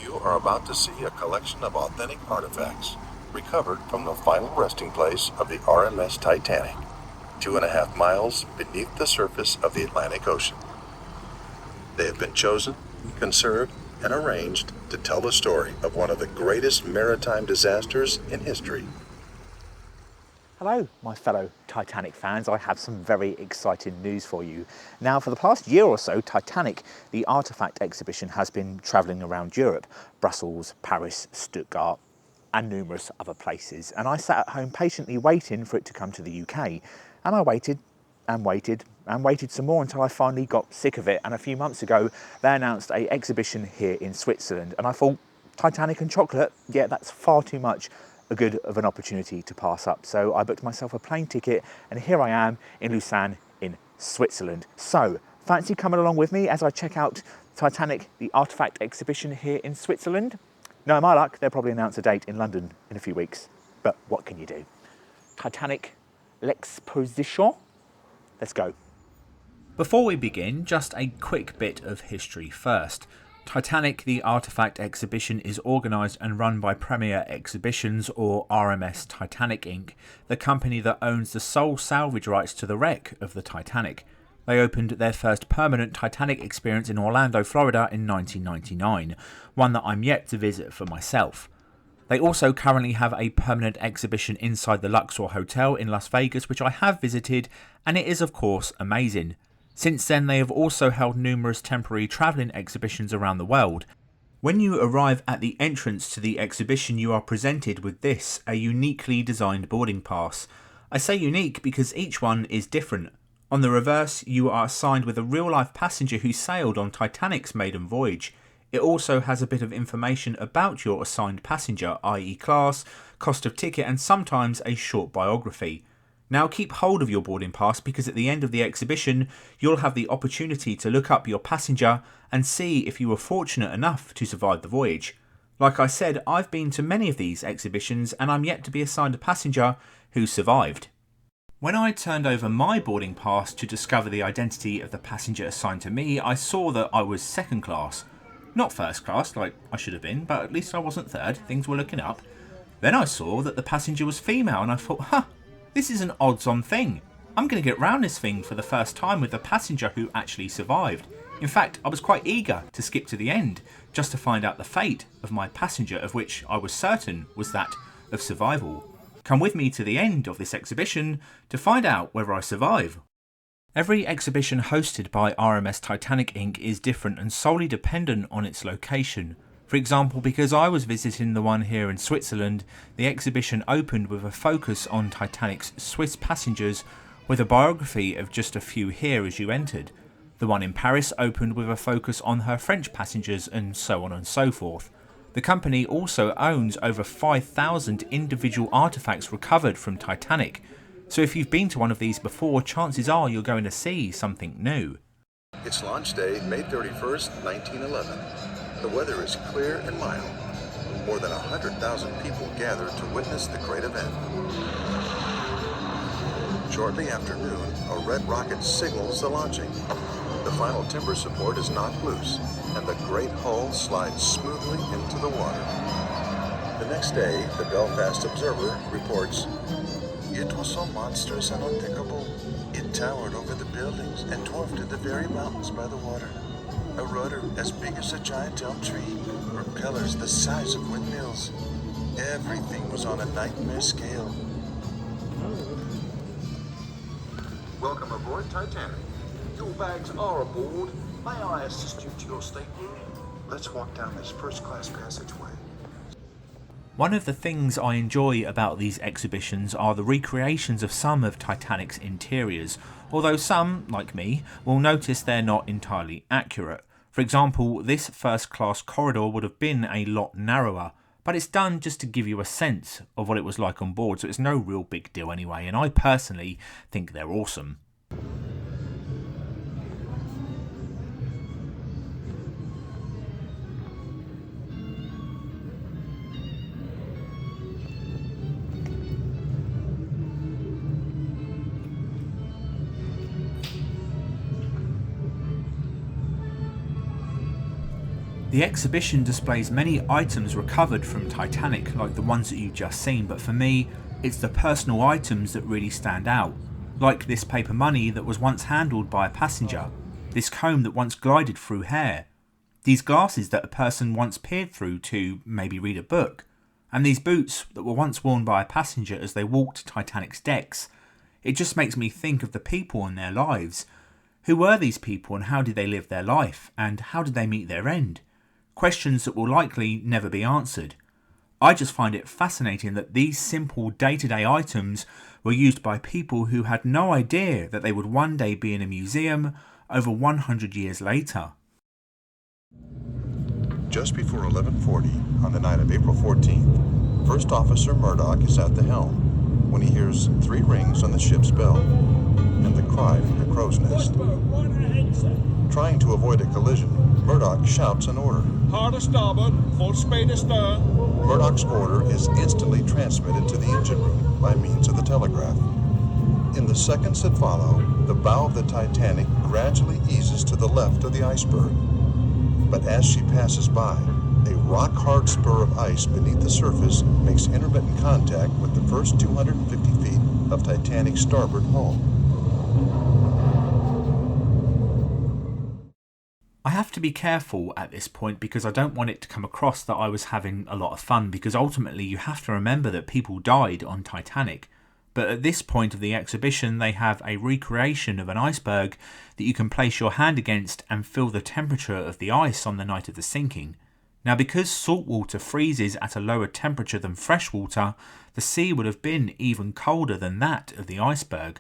You are about to see a collection of authentic artifacts recovered from the final resting place of the RMS Titanic, 2.5 miles beneath the surface of the Atlantic Ocean. They have been chosen, conserved, and arranged to tell the story of one of the greatest maritime disasters in history. Hello, my fellow Titanic fans. I have some very exciting news for you. Now, for the past year or so, Titanic The Artifact Exhibition has been travelling around Europe, Brussels, Paris, Stuttgart, and numerous other places. And I sat at home patiently waiting for it to come to the UK. And I waited and waited and waited some more until I finally got sick of it. And a few months ago, they announced an exhibition here in Switzerland. And I thought, Titanic and chocolate, yeah, that's far too much a good of an opportunity to pass up. So I booked myself a plane ticket and here I am in Lausanne in Switzerland. So fancy coming along with me as I check out Titanic The Artifact Exhibition here in Switzerland? No, my luck, they'll probably announce a date in London in a few weeks. But what can you do? Titanic L'Exposition? Let's go. Before we begin, just a quick bit of history first. Titanic The Artifact Exhibition is organised and run by Premier Exhibitions, or RMS Titanic Inc, the company that owns the sole salvage rights to the wreck of the Titanic. They opened their first permanent Titanic experience in Orlando, Florida in 1999, one that I'm yet to visit for myself. They also currently have a permanent exhibition inside the Luxor Hotel in Las Vegas, which I have visited, and it is of course amazing. Since then, they have also held numerous temporary travelling exhibitions around the world. When you arrive at the entrance to the exhibition, you are presented with this, a uniquely designed boarding pass. I say unique because each one is different. On the reverse, you are assigned with a real-life passenger who sailed on Titanic's maiden voyage. It also has a bit of information about your assigned passenger, i.e. class, cost of ticket, and sometimes a short biography. Now keep hold of your boarding pass because at the end of the exhibition you'll have the opportunity to look up your passenger and see if you were fortunate enough to survive the voyage. Like I said, I've been to many of these exhibitions and I'm yet to be assigned a passenger who survived. When I turned over my boarding pass to discover the identity of the passenger assigned to me, I saw that I was second class. Not first class like I should have been, but at least I wasn't third, things were looking up. Then I saw that the passenger was female and I thought, this is an odds-on thing. I'm going to get round this thing for the first time with a passenger who actually survived. In fact, I was quite eager to skip to the end, just to find out the fate of my passenger, of which I was certain was that of survival. Come with me to the end of this exhibition to find out whether I survive. Every exhibition hosted by RMS Titanic Inc is different and solely dependent on its location. For example, because I was visiting the one here in Switzerland, the exhibition opened with a focus on Titanic's Swiss passengers with a biography of just a few here as you entered. The one in Paris opened with a focus on her French passengers and so on and so forth. The company also owns over 5,000 individual artefacts recovered from Titanic, so if you've been to one of these before, chances are you're going to see something new. It's launch day, May 31st, 1911. The weather is clear and mild. More than 100,000 people gather to witness the great event. Shortly after noon, a red rocket signals the launching. The final timber support is knocked loose, and the great hull slides smoothly into the water. The next day, the Belfast Observer reports, "It was so monstrous and unthinkable. It towered over the buildings and dwarfed the very mountains by the water. A rudder as big as a giant elm tree, propellers the size of windmills. Everything was on a nightmare scale." Welcome aboard Titanic. Your bags are aboard. May I assist you to your stateroom? Let's walk down this first-class passageway. One of the things I enjoy about these exhibitions are the recreations of some of Titanic's interiors, although some, like me, will notice they're not entirely accurate. For example, this first-class corridor would have been a lot narrower, but it's done just to give you a sense of what it was like on board, so it's no real big deal anyway, and I personally think they're awesome. The exhibition displays many items recovered from Titanic, like the ones that you've just seen, but for me, it's the personal items that really stand out. Like this paper money that was once handled by a passenger, this comb that once glided through hair, these glasses that a person once peered through to maybe read a book, and these boots that were once worn by a passenger as they walked Titanic's decks. It just makes me think of the people and their lives. Who were these people and how did they live their life, and how did they meet their end? Questions that will likely never be answered. I just find it fascinating that these simple day-to-day items were used by people who had no idea that they would one day be in a museum over 100 years later. Just before 11:40 on the night of April 14th, First Officer Murdoch is at the helm when he hears 3 rings on the ship's bell and the cry from the crow's nest. Trying to avoid a collision, Murdoch shouts an order. Hard a starboard, full speed astern. Murdoch's order is instantly transmitted to the engine room by means of the telegraph. In the seconds that follow, the bow of the Titanic gradually eases to the left of the iceberg. But as she passes by, a rock-hard spur of ice beneath the surface makes intermittent contact with the first 250 feet of Titanic's starboard hull. I have to be careful at this point because I don't want it to come across that I was having a lot of fun, because ultimately you have to remember that people died on Titanic. But at this point of the exhibition they have a recreation of an iceberg that you can place your hand against and feel the temperature of the ice on the night of the sinking. Now, because salt water freezes at a lower temperature than fresh water, the sea would have been even colder than that of the iceberg.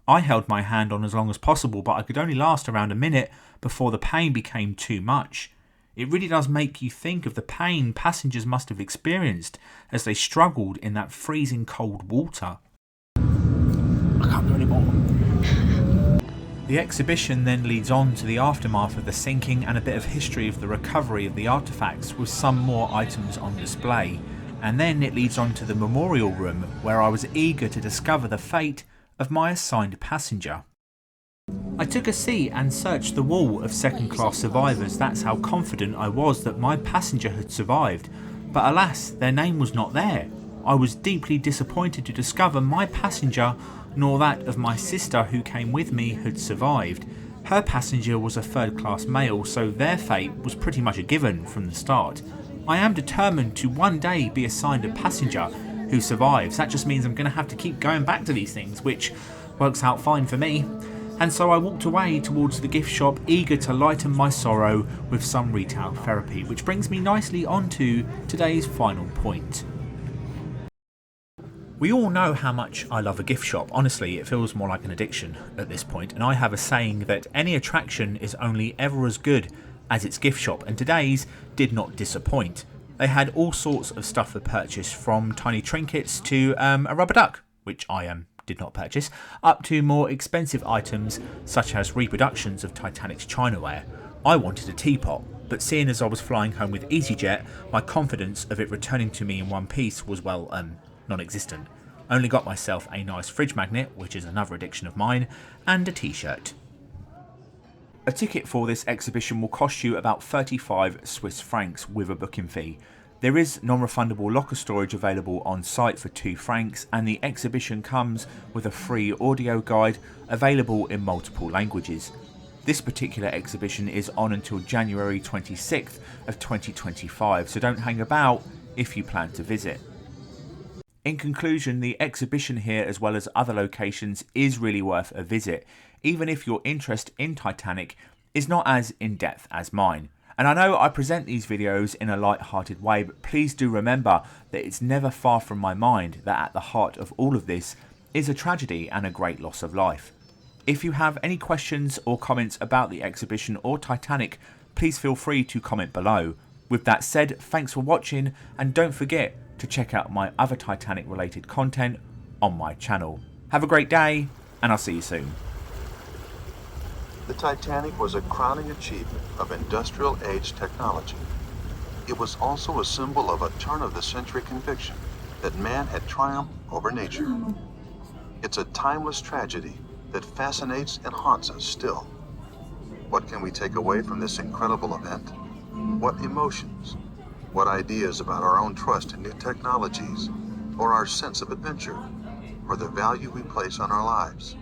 I held my hand on as long as possible, but I could only last around a minute before the pain became too much. It really does make you think of the pain passengers must have experienced as they struggled in that freezing cold water. I can't do any more. The exhibition then leads on to the aftermath of the sinking and a bit of history of the recovery of the artefacts with some more items on display. And then it leads on to the memorial room where I was eager to discover the fate of my assigned passenger. I took a seat and searched the wall of second-class survivors. That's how confident I was that my passenger had survived. But alas, their name was not there. I was deeply disappointed to discover my passenger, nor that of my sister who came with me, had survived. Her passenger was a third-class male, so their fate was pretty much a given from the start. I am determined to one day be assigned a passenger who survives. That just means I'm going to have to keep going back to these things, which works out fine for me. And so I walked away towards the gift shop, eager to lighten my sorrow with some retail therapy, which brings me nicely on to today's final point. We all know how much I love a gift shop. Honestly, it feels more like an addiction at this point, and I have a saying that any attraction is only ever as good as its gift shop, and today's did not disappoint. They had all sorts of stuff for purchase, from tiny trinkets to a rubber duck, which I did not purchase, up to more expensive items such as reproductions of Titanic's chinaware. I wanted a teapot, but seeing as I was flying home with EasyJet, my confidence of it returning to me in one piece was, well, non-existent. Only got myself a nice fridge magnet, which is another addiction of mine, and a t-shirt. A ticket for this exhibition will cost you about 35 Swiss francs with a booking fee. There is non-refundable locker storage available on site for 2 francs, and the exhibition comes with a free audio guide available in multiple languages. This particular exhibition is on until January 26th of 2025, so don't hang about if you plan to visit. In conclusion, the exhibition here, as well as other locations, is really worth a visit, even if your interest in Titanic is not as in-depth as mine. And I know I present these videos in a light-hearted way, but please do remember that it's never far from my mind that at the heart of all of this is a tragedy and a great loss of life. If you have any questions or comments about the exhibition or Titanic, please feel free to comment below. With that said, thanks for watching, and don't forget to check out my other Titanic related content on my channel. Have a great day, and I'll see you soon. The Titanic was a crowning achievement of industrial age technology. It was also a symbol of a turn-of-the-century conviction that man had triumphed over nature. It's a timeless tragedy that fascinates and haunts us still. What can we take away from this incredible event? What emotions, what ideas about our own trust in new technologies, or our sense of adventure, or the value we place on our lives?